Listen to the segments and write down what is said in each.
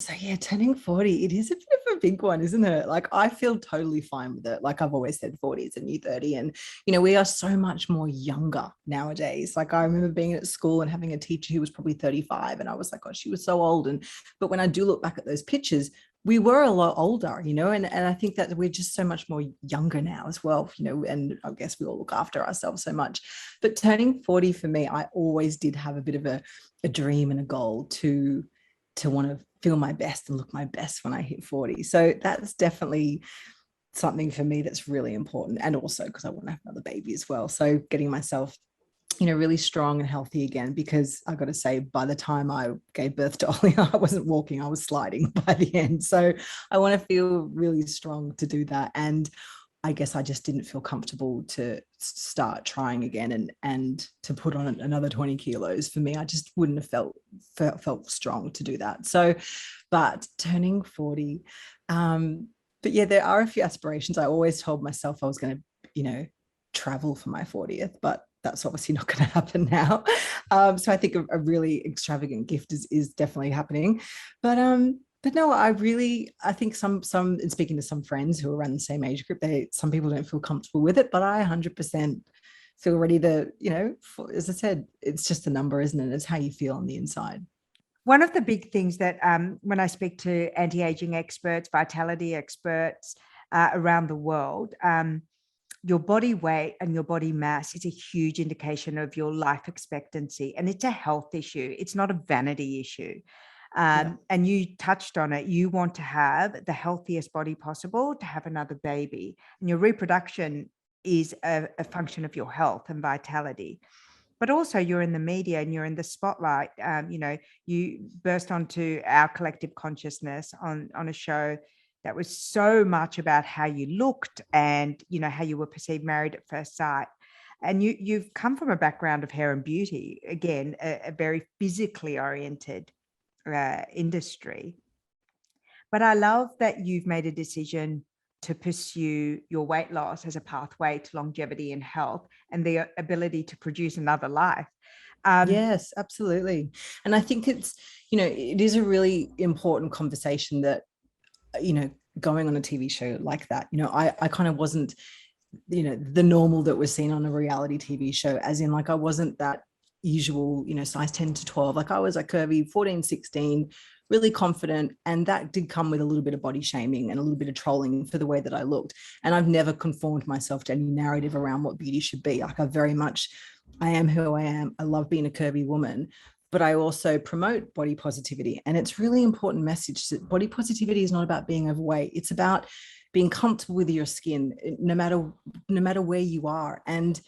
So yeah, turning 40, it is a bit of a big one, isn't it? Like I feel totally fine with it. Like I've always said 40 is a new 30. And we are so much more younger nowadays. Like I remember being at school and having a teacher who was probably 35 and I was like, oh, she was so old. And but when I do look back at those pictures, we were a lot older, and I think that we're just so much more younger now as well, and I guess we all look after ourselves so much. But turning 40 for me, I always did have a bit of a dream and a goal to want to feel my best and look my best when I hit 40. So that's definitely something for me that's really important. And also because I want to have another baby as well. So getting myself, really strong and healthy again, because I got to say, by the time I gave birth to Ollie, I wasn't walking, I was sliding by the end. So I want to feel really strong to do that. And I guess I just didn't feel comfortable to start trying again and to put on another 20 kilos. For me, I just wouldn't have felt strong to do that. So, but turning 40, but yeah, there are a few aspirations. I always told myself I was going to, travel for my 40th, but that's obviously not going to happen now. So I think a really extravagant gift is definitely happening. But no, I think some, and speaking to some friends who are around the same age group, some people don't feel comfortable with it, but I 100% feel ready to, as I said, it's just a number, isn't it? It's how you feel on the inside. One of the big things that when I speak to anti-aging experts, vitality experts around the world, your body weight and your body mass is a huge indication of your life expectancy. And it's a health issue. It's not a vanity issue. And you touched on it. You want to have the healthiest body possible to have another baby. And your reproduction is a function of your health and vitality. But also you're in the media and you're in the spotlight. You burst onto our collective consciousness on a show that was so much about how you looked and, how you were perceived, Married at First Sight. And you've come from a background of hair and beauty, again, a very physically oriented industry. But I love that you've made a decision to pursue your weight loss as a pathway to longevity and health and the ability to produce another life. Yes, absolutely. And I think it is a really important conversation that, going on a TV show like that, I kind of wasn't, the normal that was seen on a reality TV show, as in like I wasn't that usual, size 10 to 12. Like I was a curvy 14, 16, really confident. And that did come with a little bit of body shaming and a little bit of trolling for the way that I looked. And I've never conformed myself to any narrative around what beauty should be. Like I am who I am. I love being a curvy woman, but I also promote body positivity. And it's really important message that body positivity is not about being overweight. It's about being comfortable with your skin, no matter where you are, and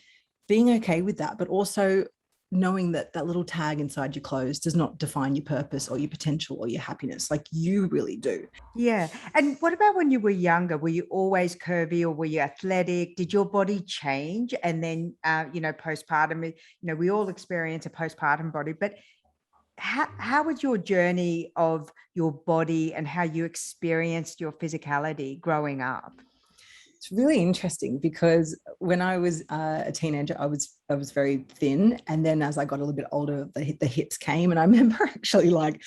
being okay with that, but also knowing that that little tag inside your clothes does not define your purpose or your potential or your happiness. Like you really do. Yeah. And what about when you were younger? Were you always curvy or were you athletic? Did your body change? And then, postpartum, we all experience a postpartum body, but how was your journey of your body and how you experienced your physicality growing up? It's really interesting because when I was a teenager, I was very thin, and then as I got a little bit older, the hips came, and I remember actually like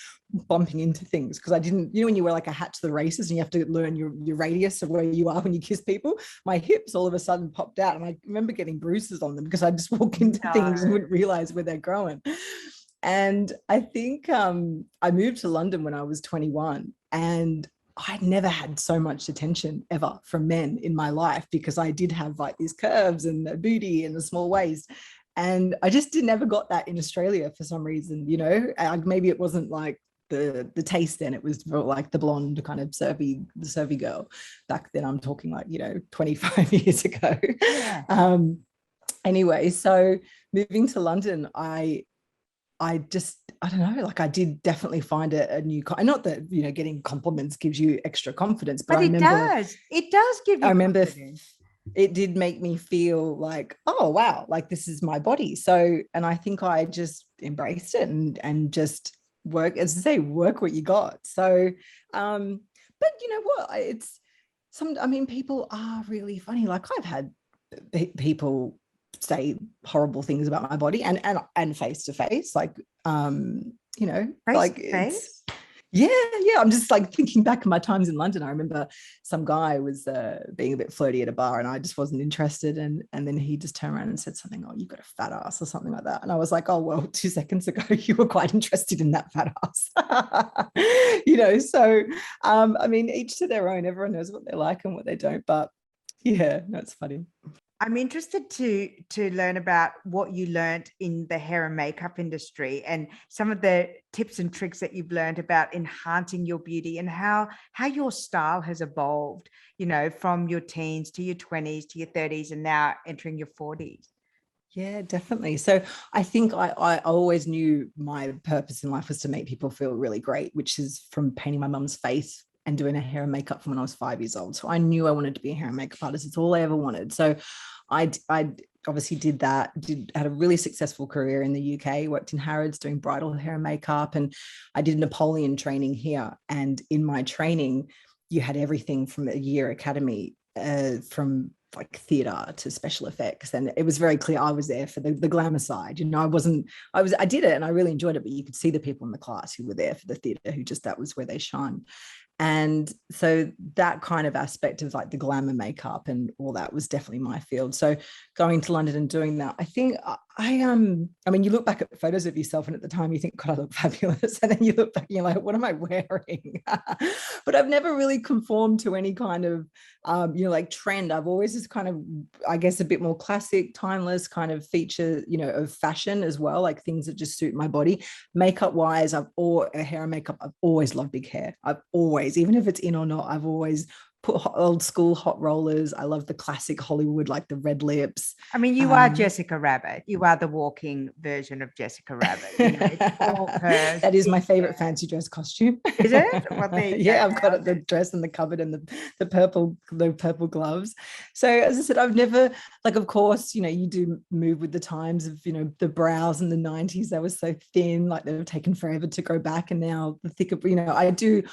bumping into things because I didn't, when you wear like a hat to the races and you have to learn your radius of where you are when you kiss people, my hips all of a sudden popped out, and I remember getting bruises on them because I just walk into things and wouldn't realize where they're growing. And I think I moved to London when I was 21, and I'd never had so much attention ever from men in my life because I did have like these curves and the booty and the small waist. And I just never got that in Australia for some reason, maybe it wasn't like the taste then, it was like the blonde kind of survey girl back then. I'm talking like, 25 years ago. Yeah. Anyway, so moving to London, I don't know, like I did definitely find a new, not that, getting compliments gives you extra confidence, but But it does give I you remember confidence. it did make me feel like, oh, wow, like this is my body. So, and I think I just embraced it and just work, as I say, work what you got. So, but you know what, people are really funny. Like I've had people say horrible things about my body and face to face, like Face like to it's face? Yeah, yeah. I'm just like thinking back in my times in London. I remember some guy was being a bit flirty at a bar, and I just wasn't interested. And then he just turned around and said something, "Oh, you've got a fat ass," or something like that. And I was like, "Oh, well, 2 seconds ago you were quite interested in that fat ass." So I mean, each to their own. Everyone knows what they like and what they don't. But yeah, no, it's funny. I'm interested to learn about what you learned in the hair and makeup industry and some of the tips and tricks that you've learned about enhancing your beauty and how your style has evolved, from your teens to your 20s to your 30s and now entering your 40s. Yeah, definitely. So I think I always knew my purpose in life was to make people feel really great, which is from painting my mum's face and doing her hair and makeup from when I was 5 years old. So I knew I wanted to be a hair and makeup artist. It's all I ever wanted. So I obviously did that, had a really successful career in the UK, worked in Harrods doing bridal hair and makeup. And I did Napoleon training here. And in my training, you had everything from a year academy, from like theater to special effects. And it was very clear I was there for the glamour side. I did it and I really enjoyed it, but you could see the people in the class who were there for the theater, who just, that was where they shone. And so that kind of aspect of like the glamour makeup and all that was definitely my field. So going to London and doing that, I think I mean, you look back at photos of yourself and at the time you think, God, I look fabulous. And then you look back and you're like, what am I wearing? But I've never really conformed to any kind of, like trend. I've always just kind of, I guess, a bit more classic, timeless kind of feature, of fashion as well, like things that just suit my body. Makeup wise, hair and makeup, I've always loved big hair. I've always, even if it's in or not, I've always put old school hot rollers. I love the classic Hollywood, like the red lips. I mean, you are Jessica Rabbit. You are the walking version of Jessica Rabbit. It's all curves. That is my favorite fancy dress costume. Is it? Well, there you go. I've got it, the dress and the cupboard and the purple gloves. So as I said, I've never, like, of course, you do move with the times of, the brows in the 90s. They were so thin, like they were taken forever to go back. And now the thicker, I do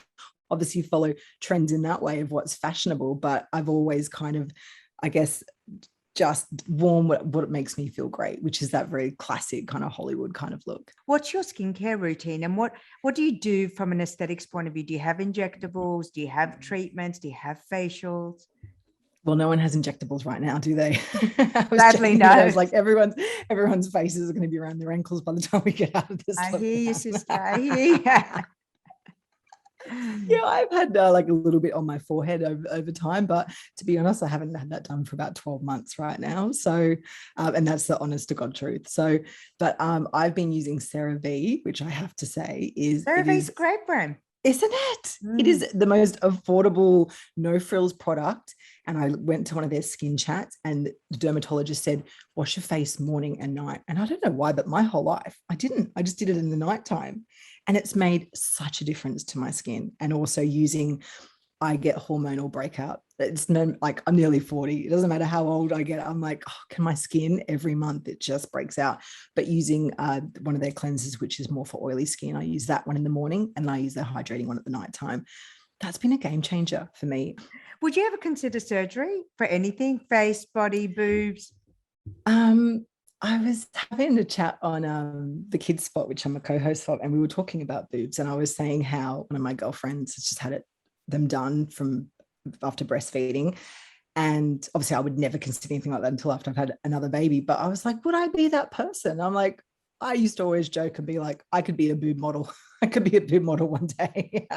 obviously follow trends in that way of what's fashionable, but I've always kind of, I guess, just worn what it makes me feel great, which is that very classic kind of Hollywood kind of look. What's your skincare routine and what do you do from an aesthetics point of view? Do you have injectables? Do you have treatments? Do you have facials? Well, no one has injectables right now, do they? Sadly, no. I was like, everyone's faces are going to be around their ankles by the time we get out of this. I hear you, sister. I hear you. Yeah, I've had like a little bit on my forehead over time, but to be honest, I haven't had that done for about 12 months right now. So, and that's the honest to God truth. So, but I've been using CeraVe, which I have to say is CeraVe's a great brand. Isn't it? It is the most affordable, no frills product. And I went to one of their skin chats and the dermatologist said, wash your face morning and night. And I don't know why, but my whole life, I didn't. I just did it in the nighttime. And it's made such a difference to my skin. And also I get hormonal breakout. Like I'm nearly 40. It doesn't matter how old I get. I'm like, can my skin every month, it just breaks out. But using one of their cleansers, which is more for oily skin, I use that one in the morning and I use the hydrating one at the nighttime. That's been a game changer for me. Would you ever consider surgery for anything? Face, body, boobs? I was having a chat on the Kids Spot, which I'm a co-host of, and we were talking about boobs. And I was saying how one of my girlfriends has just had them done from after breastfeeding. And obviously I would never consider anything like that until after I've had another baby. But I was like, would I be that person? I'm like, I used to always joke and be like, I could be a boob model. I could be a boob model one day.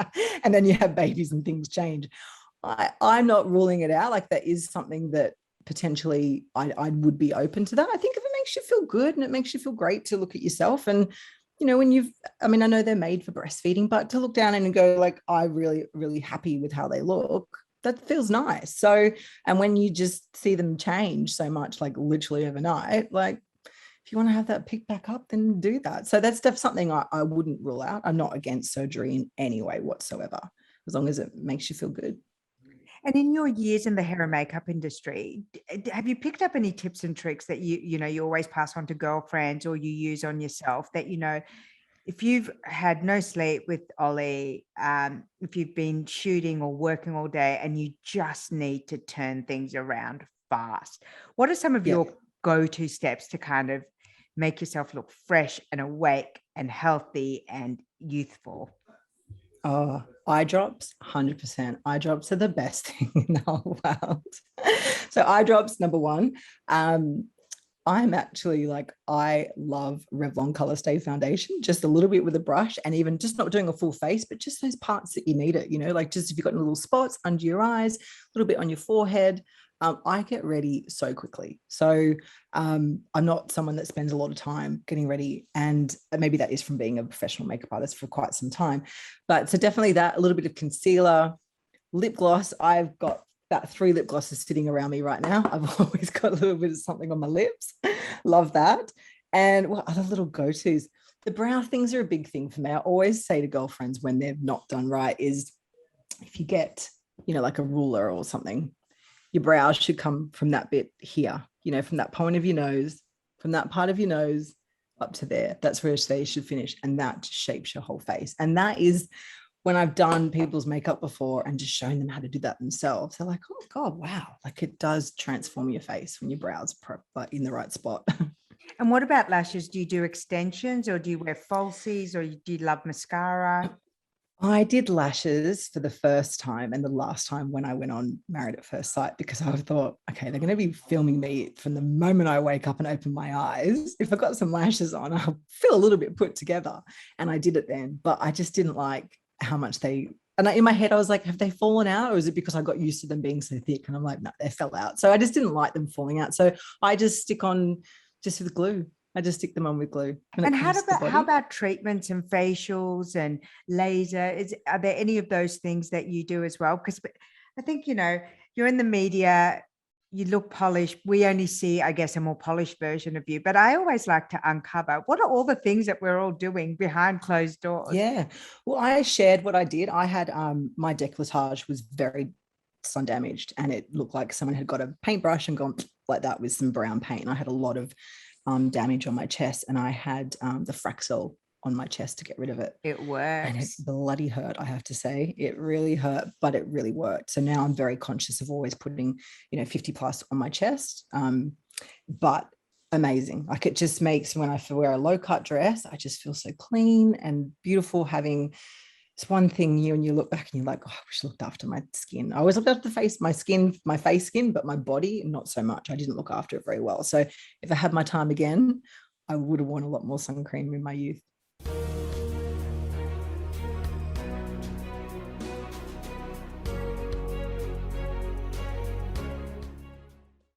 And then you have babies and things change. I'm not ruling it out. Like that is something that potentially I would be open to that. I think if it makes you feel good and it makes you feel great to look at yourself and when I know they're made for breastfeeding, but to look down and go like, I'm really, really happy with how they look, that feels nice. So, and when you just see them change so much, like literally overnight, like if you want to have that pick back up, then do that. So that's definitely something I wouldn't rule out. I'm not against surgery in any way whatsoever, as long as it makes you feel good. And in your years in the hair and makeup industry, have you picked up any tips and tricks that you always pass on to girlfriends or you use on yourself that, if you've had no sleep with Ollie, if you've been shooting or working all day and you just need to turn things around fast, what are some of your go-to steps to kind of make yourself look fresh and awake and healthy and youthful? Oh, eye drops, 100%. Eye drops are the best thing in the whole world. So eye drops, number one. I'm actually like, I love Revlon Color Stay Foundation, just a little bit with a brush, and even just not doing a full face, but just those parts that you need it, like just if you've got little spots under your eyes, a little bit on your forehead. I get ready so quickly. So I'm not someone that spends a lot of time getting ready. And maybe that is from being a professional makeup artist for quite some time. But so definitely that, a little bit of concealer, lip gloss. I've got about 3 lip glosses sitting around me right now. I've always got a little bit of something on my lips. Love that. And what other little go-tos? The brow things are a big thing for me. I always say to girlfriends when they're not done right is, if you get, like a ruler or something, your brows should come from that bit here, from that point of your nose, from that part of your nose up to there. That's where they should finish. And that just shapes your whole face. And that is when I've done people's makeup before and just showing them how to do that themselves. They're like, oh God, wow. Like it does transform your face when your brows are in the right spot. And what about lashes? Do you do extensions, or do you wear falsies, or do you love mascara? I did lashes for the first time and the last time when I went on Married at First Sight, because I thought, okay, they're going to be filming me from the moment I wake up and open my eyes. If I've got some lashes on, I'll feel a little bit put together. And I did it then, but I just didn't like how much in my head, I was like, have they fallen out? Or is it because I got used to them being so thick? And I'm like, no, they fell out. So I just didn't like them falling out. So I just stick on just with glue. I just stick them on with glue. And how about treatments and facials and laser? Are there any of those things that you do as well? Because I think, you're in the media, you look polished. We only see, I guess, a more polished version of you. But I always like to uncover, what are all the things that we're all doing behind closed doors? Yeah. Well, I shared what I did. I had my décolletage was very sun damaged, and it looked like someone had got a paintbrush and gone like that with some brown paint. And I had a lot of damage on my chest, and I had the Fraxel on my chest to get rid of it. It works. And it bloody hurt, I have to say. It really hurt, but it really worked. So now I'm very conscious of always putting 50 plus on my chest. But amazing. Like it just makes, when I wear a low cut dress, I just feel so clean and beautiful. Having it's one thing and you look back and you're like, oh, I wish I looked after my skin. I always looked after my face skin, but my body, not so much. I didn't look after it very well. So if I had my time again, I would have worn a lot more sun cream in my youth.